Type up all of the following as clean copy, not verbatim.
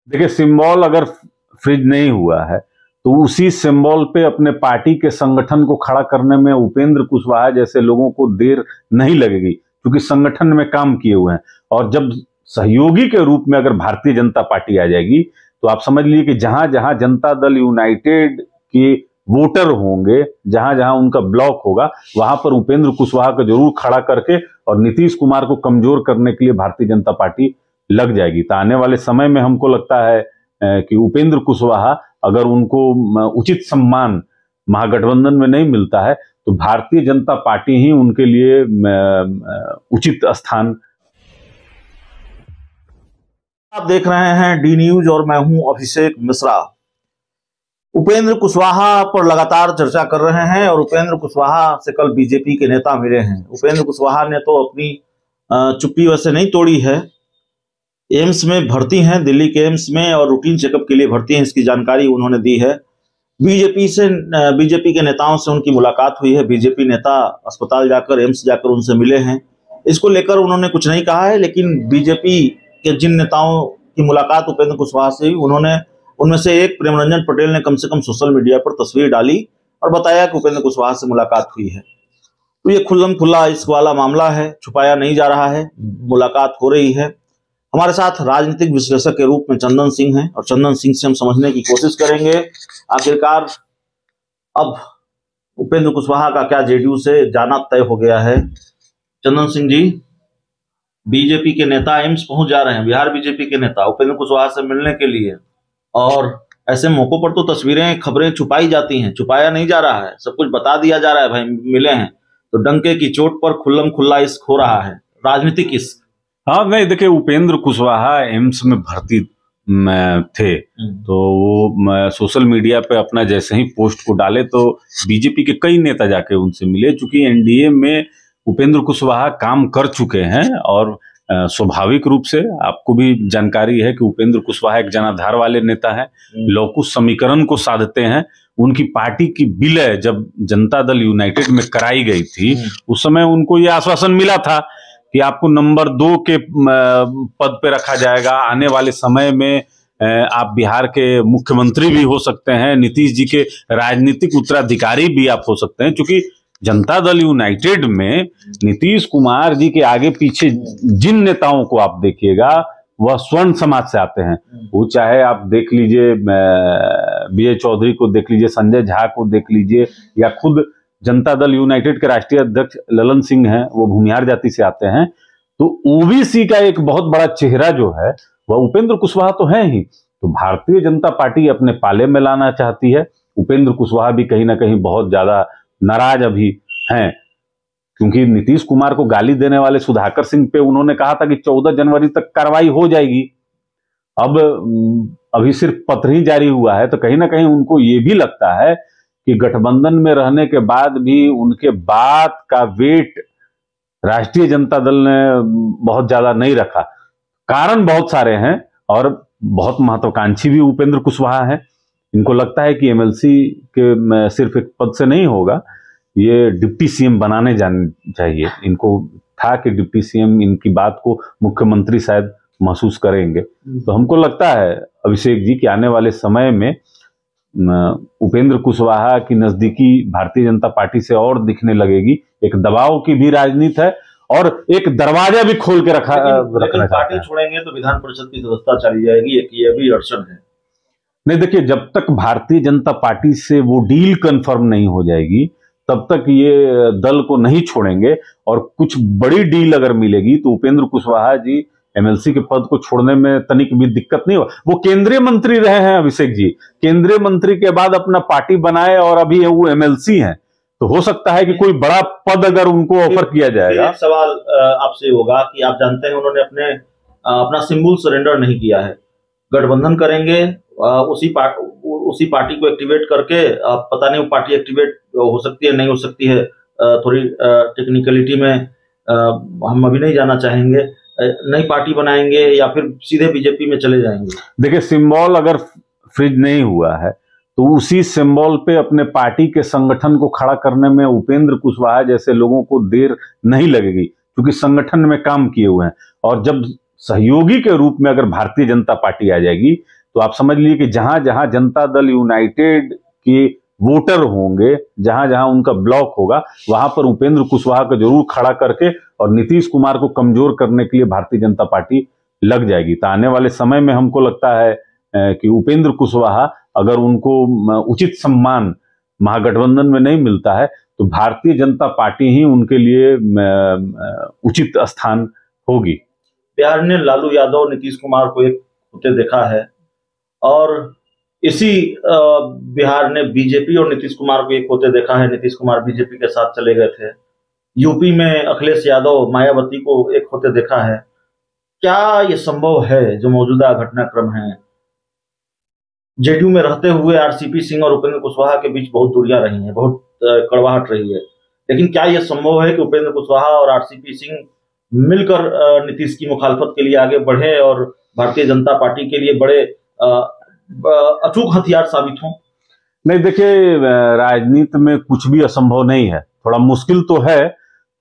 देखिए, सिंबल अगर फ्रीज नहीं हुआ है तो उसी सिंबल पे अपने पार्टी के संगठन को खड़ा करने में उपेंद्र कुशवाहा जैसे लोगों को देर नहीं लगेगी, क्योंकि संगठन में काम किए हुए हैं। और जब सहयोगी के रूप में अगर भारतीय जनता पार्टी आ जाएगी तो आप समझ लीजिए कि जहां जहां जनता दल यूनाइटेड के वोटर होंगे, जहां जहां उनका ब्लॉक होगा, वहां पर उपेंद्र कुशवाहा को जरूर खड़ा करके और नीतीश कुमार को कमजोर करने के लिए भारतीय जनता पार्टी लग जाएगी। तो आने वाले समय में हमको लगता है कि उपेंद्र कुशवाहा अगर उनको उचित सम्मान महागठबंधन में नहीं मिलता है तो भारतीय जनता पार्टी ही उनके लिए उचित स्थान। आप देख रहे हैं डी न्यूज और मैं हूं अभिषेक मिश्रा। उपेंद्र कुशवाहा पर लगातार चर्चा कर रहे हैं और उपेंद्र कुशवाहा से कल बीजेपी के नेता मिले हैं। उपेंद्र कुशवाहा ने तो अपनी चुप्पी वैसे नहीं तोड़ी है, एम्स में भर्ती हैं, दिल्ली के एम्स में, और रूटीन चेकअप के लिए भर्ती हैं, इसकी जानकारी उन्होंने दी है। बीजेपी के नेताओं से उनकी मुलाकात हुई है, बीजेपी नेता अस्पताल जाकर, एम्स जाकर उनसे मिले हैं। इसको लेकर उन्होंने कुछ नहीं कहा है, लेकिन बीजेपी के जिन नेताओं की मुलाकात उपेंद्र कुशवाहा से हुई, उनमें से एक प्रेमरंजन पटेल ने कम से कम सोशल मीडिया पर तस्वीर डाली और बताया कि उपेंद्र कुशवाहा से मुलाकात हुई है। तो ये खुल्लम खुल्ला इश्क वाला मामला है, छुपाया नहीं जा रहा है, मुलाकात हो रही है। हमारे साथ राजनीतिक विश्लेषक के रूप में चंदन सिंह हैं और चंदन सिंह से हम समझने की कोशिश करेंगे आखिरकार अब उपेंद्र कुशवाहा का क्या जेडीयू से जाना तय हो गया है। चंदन सिंह जी, बीजेपी के नेता एम्स पहुंच जा रहे हैं, बिहार बीजेपी के नेता उपेंद्र कुशवाहा से मिलने के लिए, और ऐसे मौकों पर तो तस्वीरें, खबरें छुपाई जाती हैं, छुपाया नहीं जा रहा है, सब कुछ बता दिया जा रहा है, भाई मिले हैं। तो डंके की चोट पर खुल्लम खुल्ला इश्क हो रहा है, राजनीतिक इश्क। हाँ, नहीं, देखिए, उपेंद्र कुशवाहा एम्स में भर्ती थे तो वो सोशल मीडिया पे अपना जैसे ही पोस्ट को डाले तो बीजेपी के कई नेता जाके उनसे मिले। चूंकि एनडीए में उपेंद्र कुशवाहा काम कर चुके हैं और स्वाभाविक रूप से आपको भी जानकारी है कि उपेंद्र कुशवाहा एक जनाधार वाले नेता हैं, लौकुश समीकरण को साधते हैं। उनकी पार्टी की विलय जब जनता दल यूनाइटेड में कराई गई थी उस समय उनको यह आश्वासन मिला था कि आपको नंबर 2 के पद पे रखा जाएगा, आने वाले समय में आप बिहार के मुख्यमंत्री भी हो सकते हैं, नीतीश जी के राजनीतिक उत्तराधिकारी भी आप हो सकते हैं। क्योंकि जनता दल यूनाइटेड में नीतीश कुमार जी के आगे पीछे जिन नेताओं को आप देखिएगा वह स्वर्ण समाज से आते हैं। वो चाहे आप देख लीजिए विजय चौधरी को देख लीजिए, संजय झा को देख लीजिए, या खुद जनता दल यूनाइटेड के राष्ट्रीय अध्यक्ष ललन सिंह हैं, वो भूमिहार जाति से आते हैं। तो ओबीसी का एक बहुत बड़ा चेहरा जो है वह उपेंद्र कुशवाहा तो है ही। तो भारतीय जनता पार्टी अपने पाले में लाना चाहती है। उपेंद्र कुशवाहा भी कहीं ना कहीं बहुत ज्यादा नाराज अभी हैं, क्योंकि नीतीश कुमार को गाली देने वाले सुधाकर सिंह पे उन्होंने कहा था कि 14 जनवरी तक कार्रवाई हो जाएगी। अब अभी सिर्फ पत्र ही जारी हुआ है, तो कहीं ना कहीं उनको ये भी लगता है कि गठबंधन में रहने के बाद भी उनके बात का वेट राष्ट्रीय जनता दल ने बहुत ज्यादा नहीं रखा। कारण बहुत सारे हैं और बहुत महत्वाकांक्षी भी उपेंद्र कुशवाहा हैं। इनको लगता है कि एमएलसी के सिर्फ एक पद से नहीं होगा, ये डिप्टी सीएम बनाने जाने चाहिए। इनको था कि डिप्टी सीएम इनकी बात को मुख्यमंत्री शायद महसूस करेंगे। तो हमको लगता है अभिषेक जी कि आने वाले समय में उपेंद्र कुशवाहा की नजदीकी भारतीय जनता पार्टी से और दिखने लगेगी। एक दबाव की भी राजनीति है और एक दरवाजा भी खोल के रखना पार्टी छोड़ेंगे तो विधान परिषद की सदस्यता चली जाएगी, ये भी अड़चन है। नहीं, देखिए, जब तक भारतीय जनता पार्टी से वो डील कंफर्म नहीं हो जाएगी तब तक ये दल को नहीं छोड़ेंगे। और कुछ बड़ी डील अगर मिलेगी तो उपेंद्र कुशवाहा जी एमएलसी के पद को छोड़ने में तनिक भी दिक्कत नहीं हो। वो केंद्रीय मंत्री रहे हैं अभिषेक जी, केंद्रीय मंत्री के बाद अपना पार्टी बनाए और अभी वो एमएलसी हैं, तो हो सकता है कि कोई बड़ा पद अगर उनको ऑफर किया जाएगा। एक सवाल आपसे होगा कि आप जानते हैं उन्होंने अपना सिंबल सरेंडर नहीं किया है, गठबंधन करेंगे, उसी पार्टी को एक्टिवेट करके, पता नहीं वो पार्टी एक्टिवेट हो सकती है नहीं हो सकती है, थोड़ी टेक्निकलिटी में हम अभी नहीं जाना चाहेंगे, नई पार्टी बनाएंगे या फिर सीधे बीजेपी में चले जाएंगे। देखिए, सिंबल अगर फ्रीज नहीं हुआ है तो उसी सिंबल पे अपने पार्टी के संगठन को खड़ा करने में उपेंद्र कुशवाहा जैसे लोगों को देर नहीं लगेगी, क्योंकि संगठन में काम किए हुए हैं। और जब सहयोगी के रूप में अगर भारतीय जनता पार्टी आ जाएगी तो आप समझ लीजिए कि जहां जहां जनता दल यूनाइटेड के वोटर होंगे, जहां जहां उनका ब्लॉक होगा, वहां पर उपेंद्र कुशवाहा को जरूर खड़ा करके और नीतीश कुमार को कमजोर करने के लिए भारतीय जनता पार्टी लग जाएगी। तो आने वाले समय में हमको लगता है कि उपेंद्र कुशवाहा अगर उनको उचित सम्मान महागठबंधन में नहीं मिलता है तो भारतीय जनता पार्टी ही उनके लिए उचित स्थान होगी। बिहार ने लालू यादव नीतीश कुमार को एक होते देखा है और इसी बिहार ने बीजेपी और नीतीश कुमार को एक होते देखा है। नीतीश कुमार बीजेपी के साथ चले गए थे। यूपी में अखिलेश यादव मायावती को एक होते देखा है। क्या ये संभव है जो मौजूदा घटनाक्रम है? जेडीयू में रहते हुए आरसीपी सिंह और उपेंद्र कुशवाहा के बीच बहुत दूरियां रही हैं, बहुत कड़वाहट रही है, लेकिन क्या यह संभव है कि उपेंद्र कुशवाहा और आरसीपी सिंह मिलकर नीतीश की मुखालफत के लिए आगे बढ़े और भारतीय जनता पार्टी के लिए बड़े अचूक हथियार साबित हों? नहीं, देखिए, राजनीति में कुछ भी असंभव नहीं है। थोड़ा मुश्किल तो है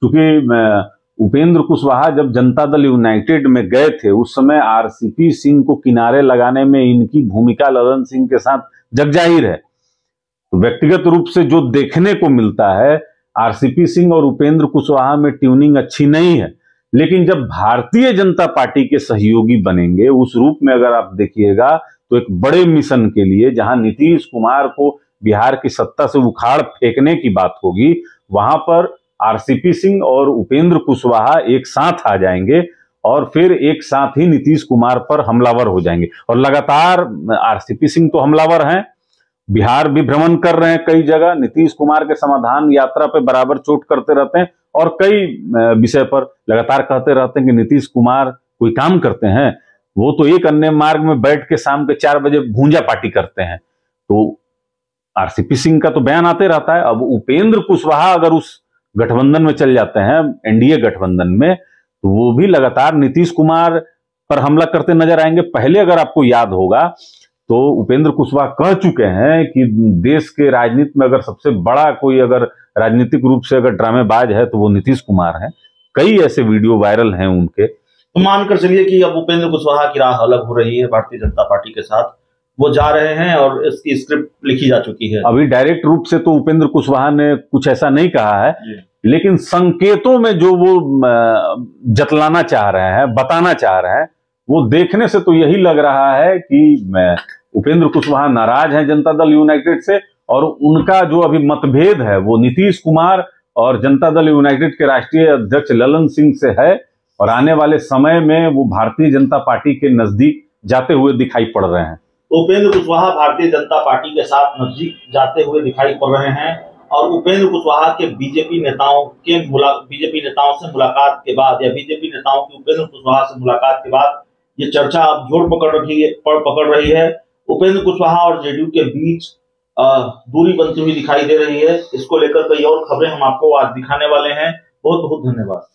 क्योंकि उपेंद्र कुशवाहा जब जनता दल यूनाइटेड में गए थे उस समय आरसीपी सिंह को किनारे लगाने में इनकी भूमिका ललन सिंह के साथ जगजाहिर है। तो व्यक्तिगत रूप से जो देखने को मिलता है, आरसीपी सिंह और उपेंद्र कुशवाहा में ट्यूनिंग अच्छी नहीं है, लेकिन जब भारतीय जनता पार्टी के सहयोगी बनेंगे उस रूप में अगर आप देखिएगा तो एक बड़े मिशन के लिए, जहां नीतीश कुमार को बिहार की सत्ता से उखाड़ फेंकने की बात होगी, वहां पर आरसीपी सिंह और उपेंद्र कुशवाहा एक साथ आ जाएंगे और फिर एक साथ ही नीतीश कुमार पर हमलावर हो जाएंगे। और लगातार आरसीपी सिंह तो हमलावर हैं, बिहार भी भ्रमण कर रहे हैं कई जगह, नीतीश कुमार के समाधान यात्रा पे बराबर चोट करते रहते हैं और कई विषय पर लगातार कहते रहते हैं कि नीतीश कुमार कोई काम करते हैं, वो तो एक अन्य मार्ग में बैठ के शाम के 4 बजे भूंजा पार्टी करते हैं। तो आरसीपी सिंह का तो बयान आते रहता है। अब उपेंद्र कुशवाहा अगर उस गठबंधन में चल जाते हैं, एनडीए गठबंधन में, तो वो भी लगातार नीतीश कुमार पर हमला करते नजर आएंगे। पहले अगर आपको याद होगा तो उपेंद्र कुशवाहा कह चुके हैं कि देश के राजनीति में अगर सबसे बड़ा कोई अगर राजनीतिक रूप से अगर ड्रामेबाज है तो वो नीतीश कुमार है। कई ऐसे वीडियो वायरल हैं उनके। तो मानकर चलिए कि अब उपेंद्र कुशवाहा की राह अलग हो रही है भारतीय जनता पार्टी के साथ, वो जा रहे हैं और इसकी स्क्रिप्ट लिखी जा चुकी है। अभी डायरेक्ट रूप से तो उपेंद्र कुशवाहा ने कुछ ऐसा नहीं कहा है, लेकिन संकेतों में जो वो जतलाना चाह रहे हैं, बताना चाह रहे हैं, वो देखने से तो यही लग रहा है कि उपेंद्र कुशवाहा नाराज हैं जनता दल यूनाइटेड से और उनका जो अभी मतभेद है वो नीतीश कुमार और जनता दल यूनाइटेड के राष्ट्रीय अध्यक्ष ललन सिंह से है और आने वाले समय में वो भारतीय जनता पार्टी के नजदीक जाते हुए दिखाई पड़ रहे हैं। उपेंद्र कुशवाहा भारतीय जनता पार्टी के साथ नजदीक जाते हुए दिखाई पड़ रहे हैं और उपेंद्र कुशवाहा के बीजेपी नेताओं से मुलाकात के बाद या बीजेपी नेताओं की उपेंद्र कुशवाहा से मुलाकात के बाद ये चर्चा अब जोर पकड़ रही है। उपेंद्र कुशवाहा और जेडीयू के बीच दूरी बनती हुई दिखाई दे रही है। इसको लेकर कई और खबरें हम आपको आज दिखाने वाले हैं। बहुत बहुत धन्यवाद।